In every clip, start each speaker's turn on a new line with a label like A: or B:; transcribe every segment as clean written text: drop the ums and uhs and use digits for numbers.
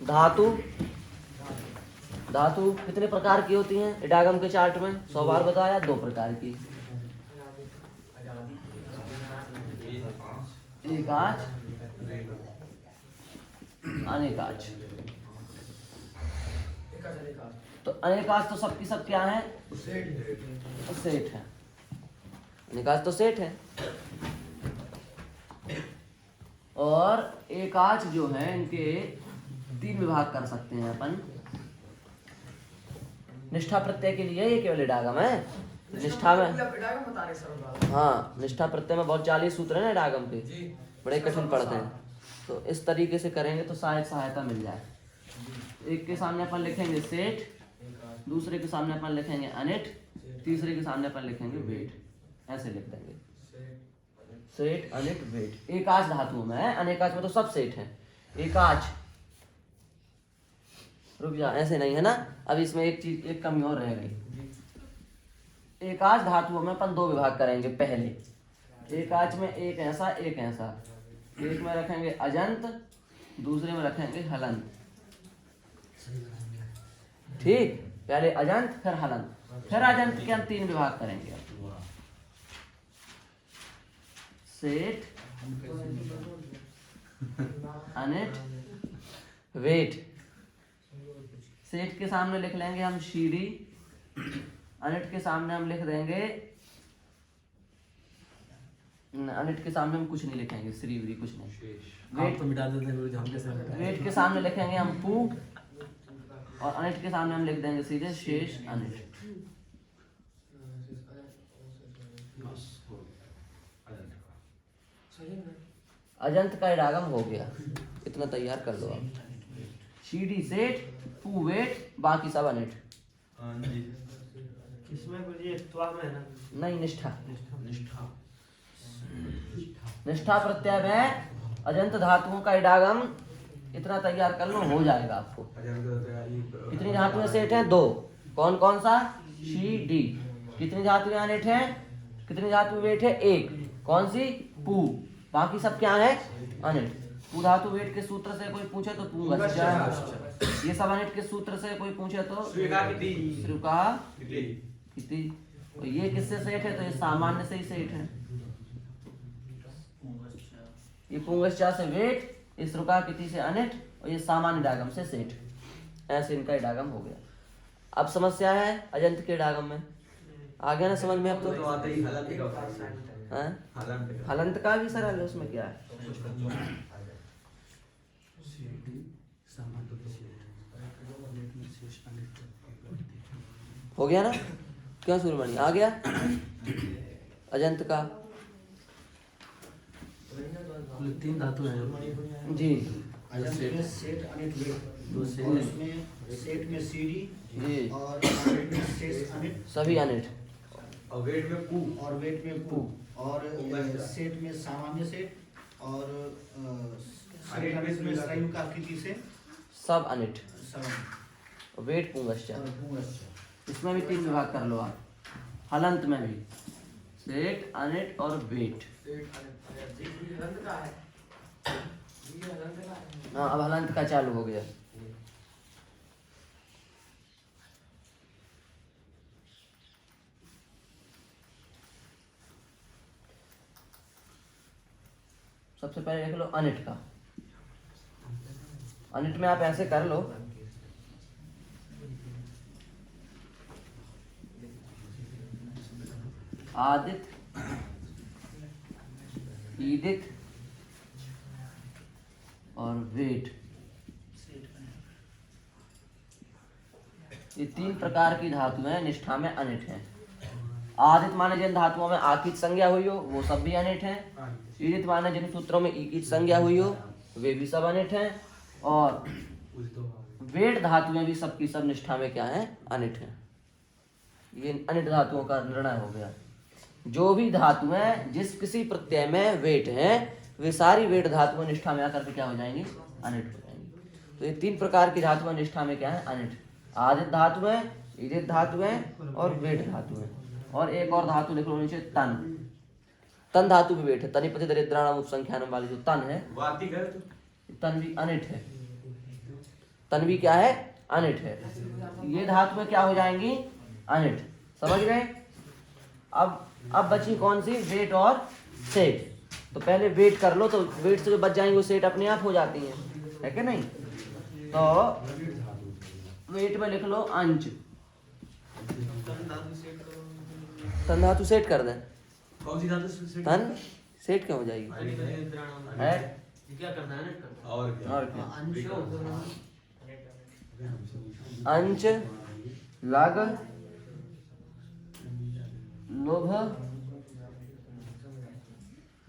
A: धातु धातु कितने प्रकार की होती हैं इडागम के चार्ट में? 100 बार बताया। 2 प्रकार की, एकाच अनेकाच। तो अनेकाच तो सबकी सब क्या है? सेठ है। अनेकाच तो सेठ है। और एकाच जो है इनके 3 विभाग कर सकते हैं अपन। निष्ठा प्रत्यय के लिए ये केवल इडागम है। निष्ठा में हाँ, निष्ठा प्रत्यय में बहुत 40 सूत्र है ना इडागम के, बड़े कठिन पड़ते हैं। तो इस तरीके से करेंगे तो शायद सहायता मिल जाए। एक के सामने अपन लिखेंगे सेठ, दूसरे के सामने अपन लिखेंगे अनिट, तीसरे के सामने अपन लिखेंगे वेट। ऐसे लिख देंगे सेठ अनिट वेट। एकाच धातुओं में है, अनेकाच में तो सब सेठ हैं। एकाच, रुक जा, ऐसे नहीं है ना। अब इसमें एक चीज, एक कमी और रह गई। एकाच धातुओं में अपन 2 विभाग करेंगे। पहले एकाच में एक ऐसा एक ऐसा, एक में रखेंगे अजंत, दूसरे में रखेंगे हलंत। ठीक, पहले अजंत फिर हलंत, फिर अजंत के हम 3 विभाग करेंगे। सेठ अनिट वेट। सेठ के सामने लिख लेंगे हम शीरी, अनिट के सामने हम लिख देंगे, अनिट के सामने हम कुछ नहीं लिखेंगे, श्री वरी कुछ नहीं। वेट तो मिटा देते हैं। वेट के सामने लिखेंगे हम पू, और अनिट के सामने हम लिख देंगे सीधे शेष अनिट। अजंत का इडागम हो गया, इतना तैयार कर लो आप। शीडी सेठ, पू वेट, बाकी सब अनिट।
B: इसमें कुछ ये त्वा में है ना?
A: नहीं, निष्ठा निष्ठा प्रत्यय में अजंत धातुओं का इडागम इतना तैयार कर लो, हो जाएगा आपको। कितनी धातुएं सेठ हैं? 2। कौन कौन सा? C D. कितनी धातुएं अनिट हैं? कितनी धातु वेट है? 1। कौन सी? पू। बाकी सब क्या है? अनिट। पू धातु वेट के सूत्र से कोई पूछे तो पू। ये सब अनिट के सूत्र से कोई पूछे तो श्रुका किति। तो ये किससे सेठ है? तो ये सामान्य से ही सेठ है। ये पुंगश्चा से वेट, ये श्रुका किति से अनिट, और ये सामान्य इडागम से सेठ। ऐसे इनका इडागम हो गया। अब समस्या है अजंत के इडागम में। आ गया ना समझ में? अब तो हलंत का भी सरल है, उसमें क्या है? हो गया ना? क्यों सूर्यमणि आ गया? अजंत का
B: 3 धातु हैं
A: जी।
C: अजंत में सेठ अनिट वेट, और इसमें सेठ में सीडी
A: जी,
C: और अनिट में शेष अनिट,
A: सभी अनिट।
C: और वेट में पू, और वेट में पू, और सेठ में सामान्य सेठ, और अनिट में संयुक्त आकृति से
A: सब अनिट।
C: सब
A: वेट पुंगश्चा।
C: पुंगश्चा।
A: इसमें भी 3 विभाग कर लो आप। हलंत में भी सेठ अनिट और वेट। हाँ, अब हलंत का चालू हो गया। सबसे पहले देख लो अनिट का। अनिट में आप ऐसे कर लो, आदित, ईदित और वेट। ये 3 प्रकार की धातुएं निष्ठा में अनिट हैं। आदित माने जिन धातुओं में आकित संज्ञा हुई हो वो सब भी अनिट हैं। ईदित माने जिन सूत्रों में ईकित संज्ञा हुई हो वे भी सब अनिट हैं। और वेट धातुएं भी सबकी सब निष्ठा में क्या है? अनिट हैं। ये अनिट धातुओं का निर्णय हो गया। जो भी धातुएं जिस किसी प्रत्यय में वेट हैं वे सारी वेट धातुएं निष्ठा में आकर के क्या हो जाएंगी? अनिट हो जाएंगी। तो ये 3 प्रकार की धातुएं निष्ठा में क्या है? अनिट। आदित धातुएं, ईदित धातुएं और वेट धातुएं। और एक और धातु लिख लो नीचे, तन। तन धातु भी वेट है। तनिपति दरिद्राणाम उपसंख्यानम वाली जो तन है, तन भी अनिट है। तन्वी क्या है, अनिट है। ये धातुएं क्या हो जाएंगी, अनिट। समझ गए। अब बची कौन सी, वेट और सेट। तो पहले वेट कर लो, तो वेट से जो बच जाएंगे वो सेट अपने आप हो जाती है कि नहीं। तो वेट में लिख लो अंश, तन धातु सेट कर दें।
B: कौन सी धातु सेट?
A: तन सेट क्यों हो जाएगी है,
B: क्या करना है ना,
A: और क्या, अंश लग लोभ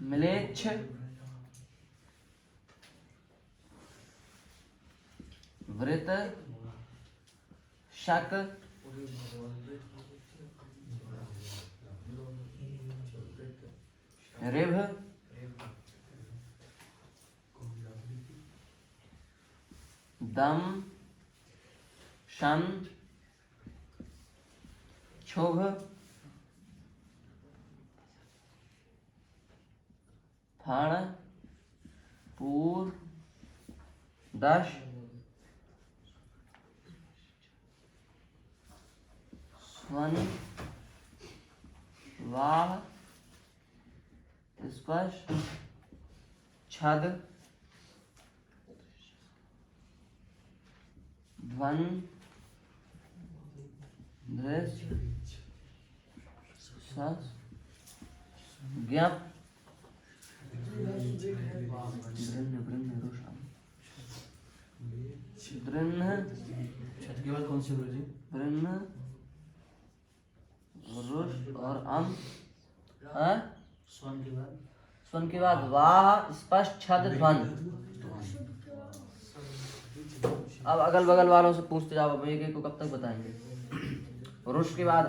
A: म्लेच्छ वृत शक ऋभ दम शन क्षोभ फण पूर दश स्वन वाह स्पर्श छद ध्वन दृश्य सस ज्ञाप
B: छठ के बाद कौन सी गुरु जी?
A: रुष और
C: स्वर्ण
A: के बाद वाह स्पष्ट छद ध्वन। अब अगल बगल वालों से पूछते जाओ, अब एक एक को कब तक बताएंगे। रुष के बाद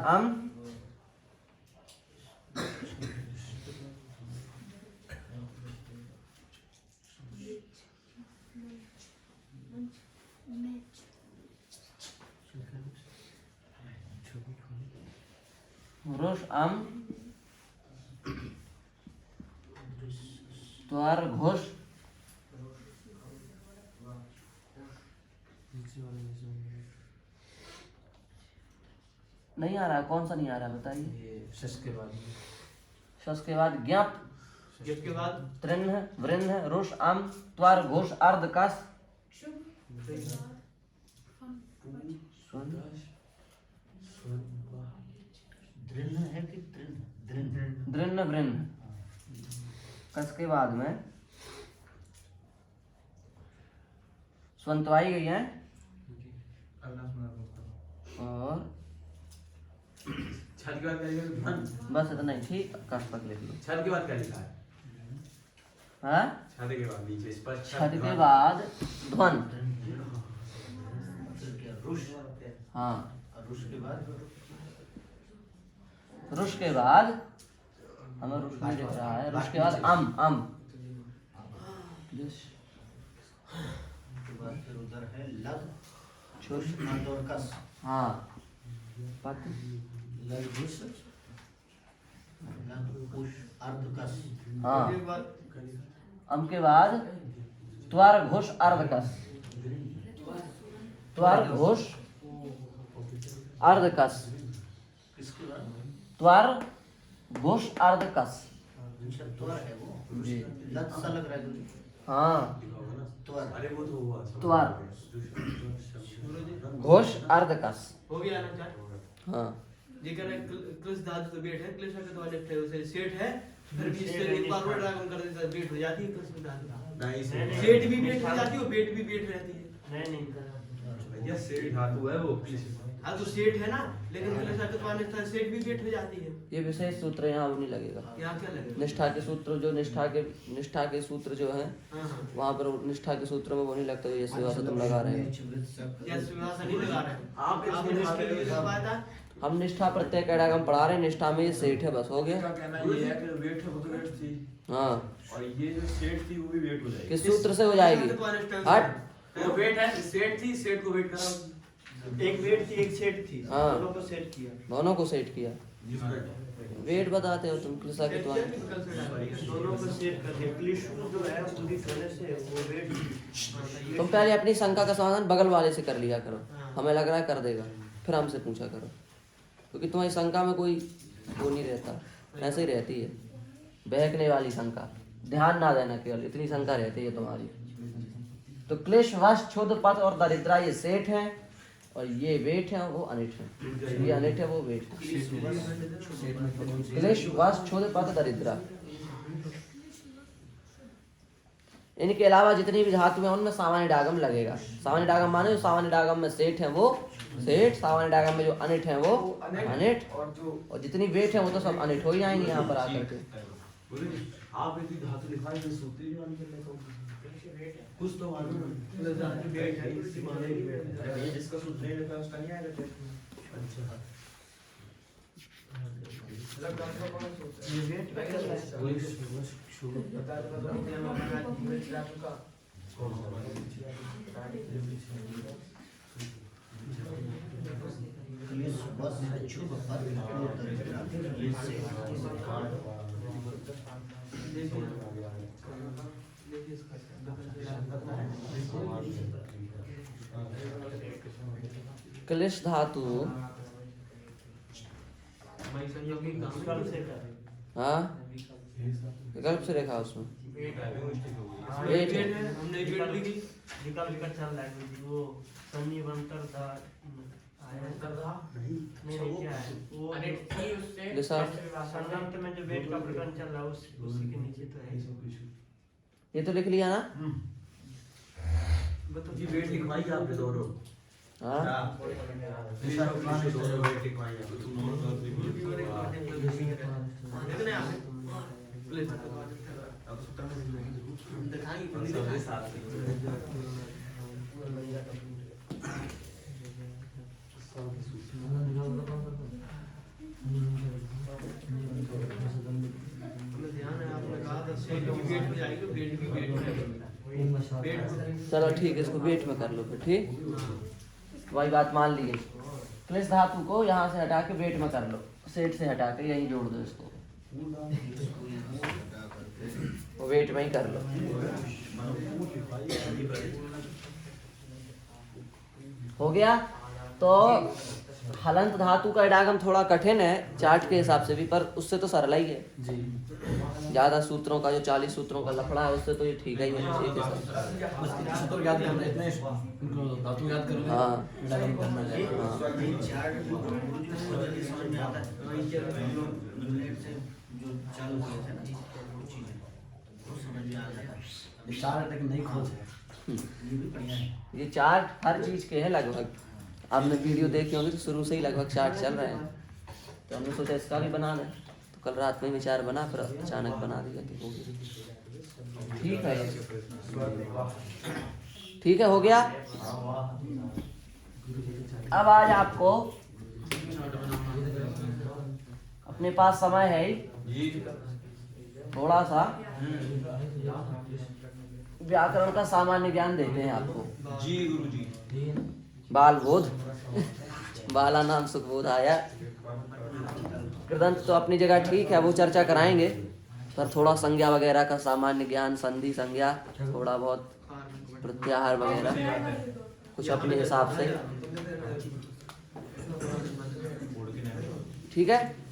A: रुष त्वर घोष नहीं आ रहा, कौन सा नहीं आ रहा बताइए।
B: शश के बाद,
A: शस के बाद ज्ञाप,
B: ज्ञाप के बाद
A: तृण वृन्न रुष त्वर घोष अर्ध कस
C: है कि
A: दृन्न वृन्न। कस के बाद में स्वंत आई गई है और
B: छठ के बाद क्या लिखा है?
A: बस इतना ही, ठीक। कस तक लिख लो।
B: छठ के बाद क्या लिखा है?
A: हाँ,
B: छठ के बाद नीचे स्पष्ट
A: छद के बाद ध्वन।
C: रुष।
A: हाँ,
C: रुष के बाद
A: रुष के बाद हमें रुष नहीं दिख रहा है। रुष के बाद अम
C: के बाद फिर उधर है लग
A: छुष
C: और कस।
A: हाँ, पक
C: लग घुस लग पुष अर्ध कस।
A: हाँ, अम के बाद त्वर घोष अर्धकस। त्वर घोष अर्धकस।
C: किसके बाद?
A: त्वर घोष अर्धकस।
C: त्वर है वो
A: जी।
C: लग सा लग रहा है।
A: हाँ,
C: त्वर।
B: अरे वो तो हुआ
A: त्वर घोष अर्धकस।
B: हो गया ना चार।
A: हाँ,
B: ये कह रहे क्लिश धातु तो बेट है, क्लिश का तो वाले थे उसे सेट है, फिर भी इससे एक बार और ड्रैगन कर देता है, बेट हो जाती है क्लिश धातु।
D: नहीं
B: सेट भी बेट हो जाती है और बेट भी बेट रहती है।
D: नहीं भैया सेठ धातु है वो।
B: हाँ तो सेट है ना, लेकिन क्लिश का तो वाले सेट भी बेट हो जाती है।
A: ये विशेष सूत्र यहाँ वो नहीं लगेगा।
B: यहाँ क्या लगेगा?
A: निष्ठा के सूत्र जो निष्ठा के सूत्र जो है
B: हाँ हाँ।
A: वहाँ पर निष्ठा के सूत्र में वो नहीं लगता, ये सेवा से तुम लगा रहे हो।
B: या सुविधा से नहीं लगा रहे हैं।
D: आप
B: आप निष्ठा के लिए लगाया था।
A: हम निष्ठा प्रत्यय कैडागम पढ़ा रहे हैं, निष्ठा में ये सेठ है, बस हो गया।
D: इसका कहना ये है कि जो वेट है वो तो वेट थी
A: हाँ,
D: और ये जो सेट थी वो भी वेट हो जाएगी।
A: किस सूत्र से हो जाएगी? हट,
D: वो वेट है, सेट थी, सेट को वेट करा।
C: एक वेट थी एक सेट थी,
A: हाँ।
C: दोनों को सेट किया।
A: दोनों को सेट किया। वेट बताते हो तुम क्लिशा के द्वारा।
B: दोनों को सेट कर दिया। क्लिश जो है पूरी तरह से वो वेट
A: तुम पहले अपनी शंका का समाधान बगल वाले से कर लिया करो,
B: हाँ।
A: हमें लग रहा है कर देगा, फिर हमसे पूछा करो, क्योंकि तुम्हारी शंका में कोई वो नहीं रहता, ऐसे ही रहती है बहकने वाली शंका। ध्यान ना देना, केवल इतनी शंका रहती है तुम्हारी। तो क्लेश वश क्षुद्र पथ और दरिद्रा ये सेठ है, और ये वेट है वो अनिट है। ये अनिट है वो वेट है। क्लेश वश क्षुद्र पथ दरिद्रा, इनके अलावा जितनी भी धातु है उनमें सामान्य डागम लगेगा। सामान्य डागम माने जो सामान्य डागम में सेठ है वो सेठ, सामान्य डागम में जो अनिट है वो अनिट, और जितनी वेट है वो तो सब अनिट हो ही जाएंगे यहाँ पर आकर के।
D: आप एक धातु लिखाई तो सूत्री जो निकल रहे तो
B: कुछ तो मालूम है धातु वेट है, इसी माने की वेट है।
D: ये जिसका सूत्र नहीं लिखा उसका नहीं आएगा। अच्छा
B: ये वेट पे कर रहा है।
C: क्लेश वश क्षुद्र पथ और दरिद्रा ये सेठ।
A: क्लिश धातु हाँ विकल्प से रेखा उसमें वेट है।
B: हमने वेट लिखी विकल्प का चल रहा है वो सनी बनकर था नहीं क्या है वो
A: लिसा
B: संगम में जो वेट का प्रकरण चल रहा है उसी के नीचे तो है।
A: ये तो लिख लिया ना।
D: जी वेट लिखवाई आपने दोनों।
A: हाँ
D: दोनों वेट लिखवाई
A: चलो ठीक है, इसको वेट में कर लो फिर। ठीक, वही बात मान ली। क्लिश धातु को यहाँ से हटा के वेट में कर लो, सेट से हटा के यहीं जोड़ दो इसको, वो वेट में ही कर लो। हो गया। तो हलंत धातु का इडागम थोड़ा कठिन है चार्ट के हिसाब से भी, पर उससे तो सरल ही है जी। ज्यादा सूत्रों का जो 40 सूत्रों का लफड़ा है उससे तो ये ठीक ही है। ठीक है सर,
E: तो याद करना इतने धातु याद कर ले।
A: हाँ
E: इडागम करना है।
C: ये चार्ट जो जल्दी समझ में आता है, यूनिट से जो चालू किए थे ना वो चीजें वो समझ में आ जाएगा।
E: ये चार तक नहीं खोज है,
C: ये भी बढ़िया है।
A: ये चार्ट हर चीज के हैं लगभग, आपने वीडियो देखी होगी तो शुरू से ही लगभग चार्ट चल रहे हैं। तो हमने सोचा इसका भी बना लें, तो कल रात में विचार बना, फिर अचानक बना दिया तो हो गया। ठीक है, ठीक है, हो गया। अब आज आपको अपने पास समय है ही थोड़ा सा व्याकरण का सामान्य ज्ञान देते हैं आपको।
D: जी गुरुजी।
A: बाल बोध बाला नाम सुखबोध आया। कृदंत तो अपनी जगह ठीक है, वो चर्चा कराएंगे, पर थोड़ा संज्ञा वगैरह का सामान्य ज्ञान, संधि संज्ञा, थोड़ा बहुत प्रत्याहार वगैरह कुछ अपने हिसाब से। ठीक है।